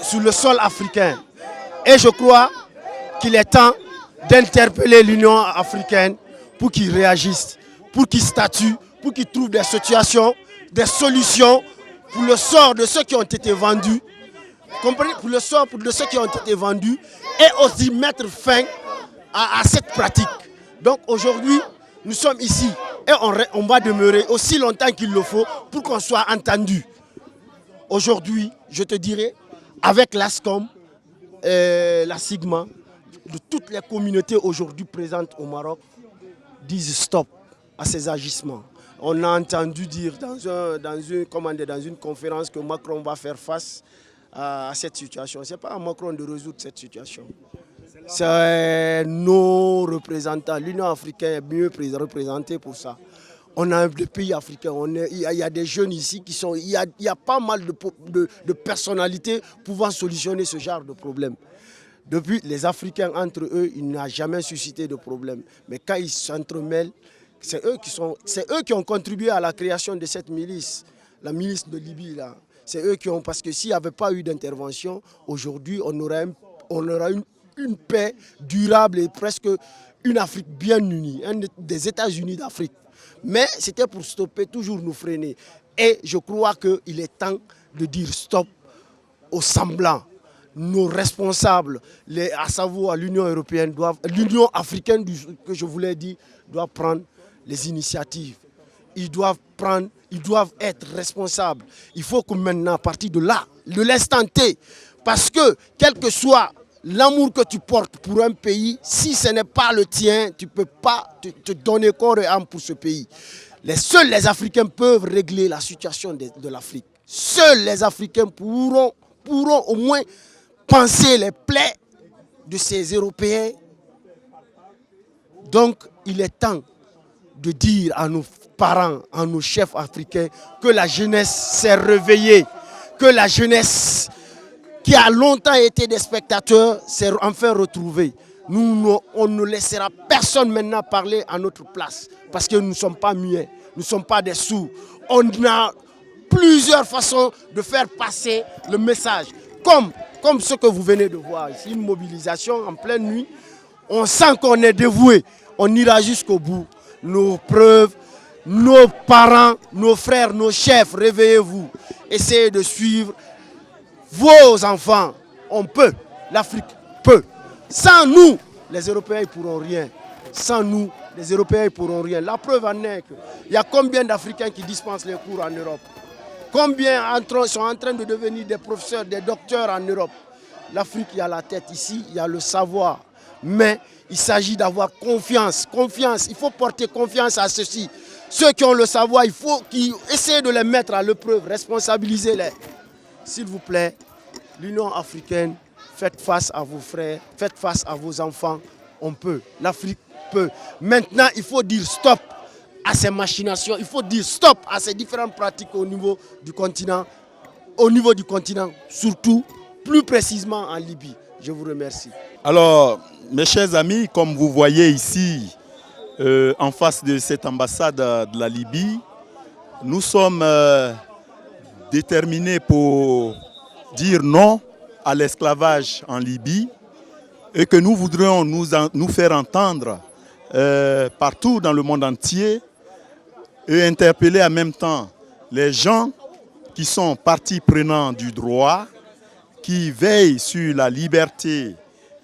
sur le sol africain. Et je crois qu'il est temps d'interpeller l'Union africaine pour qu'ils réagissent, pour qu'ils statuent, pour qu'ils trouvent des situations, des solutions pour le sort de ceux qui ont été vendus, comprenez, pour le sort de ceux qui ont été vendus, et aussi mettre fin à cette pratique. Donc aujourd'hui, nous sommes ici et on va demeurer aussi longtemps qu'il le faut pour qu'on soit entendu. Aujourd'hui, je te dirais, avec l'ASCOM, la Sigma, de toutes les communautés aujourd'hui présentes au Maroc, disent stop à ces agissements. On a entendu dire dans une conférence que Macron va faire face à cette situation. Ce n'est pas à Macron de résoudre cette situation. C'est nos représentants. L'Union africaine est mieux représentée pour ça. On a des pays africains, il y a des jeunes ici qui sont... Il y a pas mal de personnalités pouvant solutionner ce genre de problème. Depuis, les Africains, entre eux, il n'a jamais suscité de problème. Mais quand ils s'entremêlent, c'est eux qui ont contribué à la création de cette milice, la milice de Libye, là. C'est eux qui ont... Parce que s'il n'y avait pas eu d'intervention, aujourd'hui, on aura une paix durable et presque une Afrique bien unie, des États-Unis d'Afrique. Mais c'était pour stopper, toujours nous freiner. Et je crois qu'il est temps de dire stop aux semblants. Nos responsables, à savoir l'Union européenne, l'Union africaine, que je voulais dire, doit prendre les initiatives. Ils doivent être responsables. Il faut que maintenant, à partir de là, de l'instant T, parce que quel que soit l'amour que tu portes pour un pays, si ce n'est pas le tien, tu ne peux pas te donner corps et âme pour ce pays. Seuls les Africains peuvent régler la situation de l'Afrique. Seuls les Africains pourront au moins panser les plaies de ces Européens. Donc, il est temps de dire à nos parents, à nos chefs africains, que la jeunesse s'est réveillée, que la jeunesse qui a longtemps été des spectateurs s'est enfin retrouvée. On ne laissera personne maintenant parler à notre place, parce que nous ne sommes pas muets, nous ne sommes pas des sourds. On a plusieurs façons de faire passer le message, comme ce que vous venez de voir ici, une mobilisation en pleine nuit. On sent qu'on est dévoué, on ira jusqu'au bout. Nos preuves, nos parents, nos frères, nos chefs, réveillez-vous. Essayez de suivre vos enfants. On peut, l'Afrique peut. Sans nous, les Européens ne pourront rien. Sans nous, les Européens ne pourront rien. La preuve en est qu'il y a combien d'Africains qui dispensent les cours en Europe? Combien sont en train de devenir des professeurs, des docteurs en Europe? L'Afrique, il y a la tête ici, il y a le savoir. Mais il s'agit d'avoir confiance. Confiance, il faut porter confiance à ceux-ci. Ceux qui ont le savoir, il faut qu'ils essaient de les mettre à l'épreuve, responsabilisez-les. S'il vous plaît, l'Union africaine, faites face à vos frères, faites face à vos enfants. On peut, l'Afrique peut. Maintenant, il faut dire stop à ces machinations, il faut dire stop à ces différentes pratiques au niveau du continent, surtout, plus précisément en Libye. Je vous remercie. Alors, mes chers amis, comme vous voyez ici, en face de cette ambassade de la Libye, nous sommes déterminés pour dire non à l'esclavage en Libye et que nous voudrions nous faire entendre partout dans le monde entier et interpeller en même temps les gens qui sont partie prenante du droit, qui veillent sur la liberté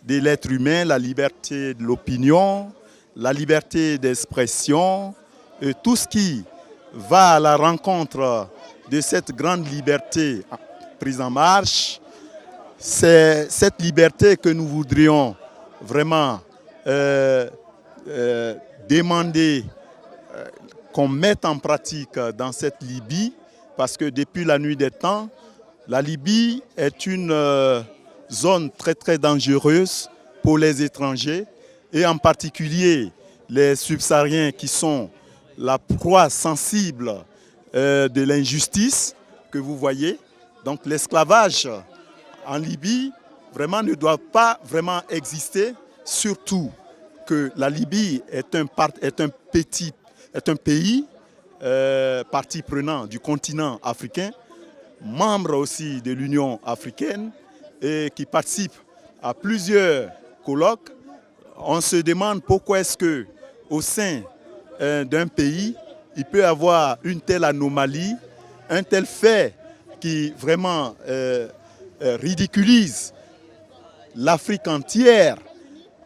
de l'être humain, la liberté de l'opinion, la liberté d'expression, et tout ce qui va à la rencontre de cette grande liberté prise en marche. C'est cette liberté que nous voudrions vraiment demander qu'on mette en pratique dans cette Libye, parce que depuis la nuit des temps, la Libye est une zone très très dangereuse pour les étrangers et en particulier les subsahariens qui sont la proie sensible de l'injustice que vous voyez. Donc l'esclavage en Libye vraiment ne doit pas vraiment exister, surtout que la Libye est un pays partie prenante du continent africain. membre aussi de l'Union africaine et qui participe à plusieurs colloques, on se demande pourquoi est-ce que au sein d'un pays, il peut y avoir une telle anomalie, un tel fait qui vraiment ridiculise l'Afrique entière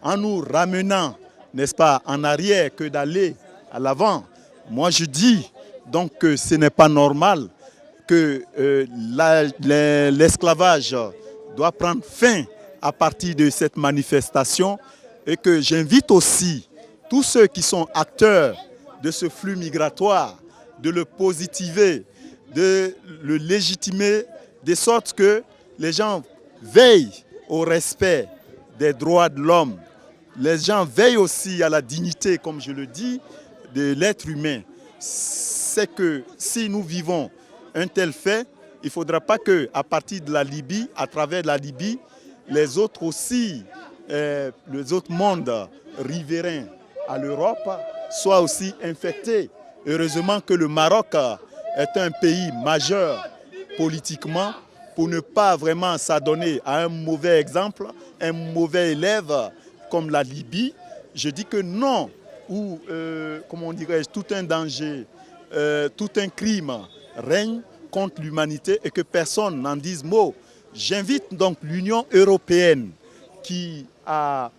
en nous ramenant, n'est-ce pas, en arrière que d'aller à l'avant. Moi, je dis donc que ce n'est pas normal, que l'esclavage doit prendre fin à partir de cette manifestation et que j'invite aussi tous ceux qui sont acteurs de ce flux migratoire, de le positiver, de le légitimer, de sorte que les gens veillent au respect des droits de l'homme. Les gens veillent aussi à la dignité, comme je le dis, de l'être humain. C'est que si nous vivons un tel fait, il ne faudra pas qu'à partir de la Libye, à travers la Libye, les autres aussi, les autres mondes riverains à l'Europe soient aussi infectés. Heureusement que le Maroc est un pays majeur politiquement pour ne pas vraiment s'adonner à un mauvais exemple, un mauvais élève comme la Libye. Je dis que non, où, comment dirais-je, tout un danger, tout un crime règne contre l'humanité et que personne n'en dise mot. J'invite donc l'Union européenne qui a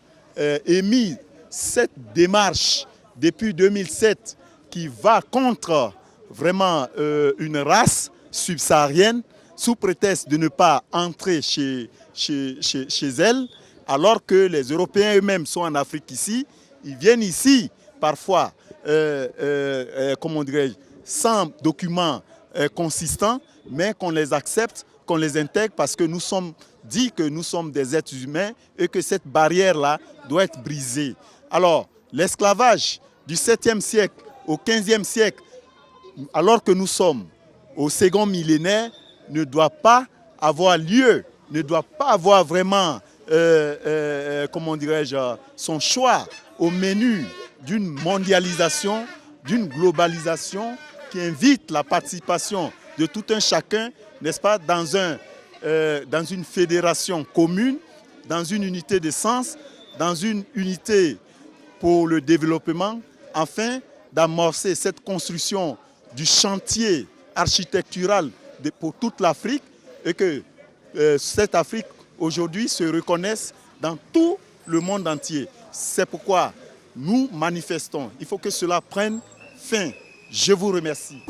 émis cette démarche depuis 2007 qui va contre vraiment une race subsaharienne sous prétexte de ne pas entrer chez elle, alors que les Européens eux-mêmes sont en Afrique ici. Ils viennent ici parfois, comment dirais-je, sans documents consistants, mais qu'on les accepte, qu'on les intègre parce que nous sommes dit que nous sommes des êtres humains et que cette barrière-là doit être brisée. Alors, l'esclavage du 7e siècle au 15e siècle, alors que nous sommes au second millénaire, ne doit pas avoir lieu, ne doit pas avoir vraiment, comment dirais-je, son choix au menu d'une mondialisation, d'une globalisation qui invite la participation de tout un chacun, n'est-ce pas, dans une fédération commune, dans une unité de sens, dans une unité pour le développement, afin d'amorcer cette construction du chantier architectural pour toute l'Afrique et que cette Afrique aujourd'hui se reconnaisse dans tout le monde entier. C'est pourquoi nous manifestons. Il faut que cela prenne fin. Je vous remercie.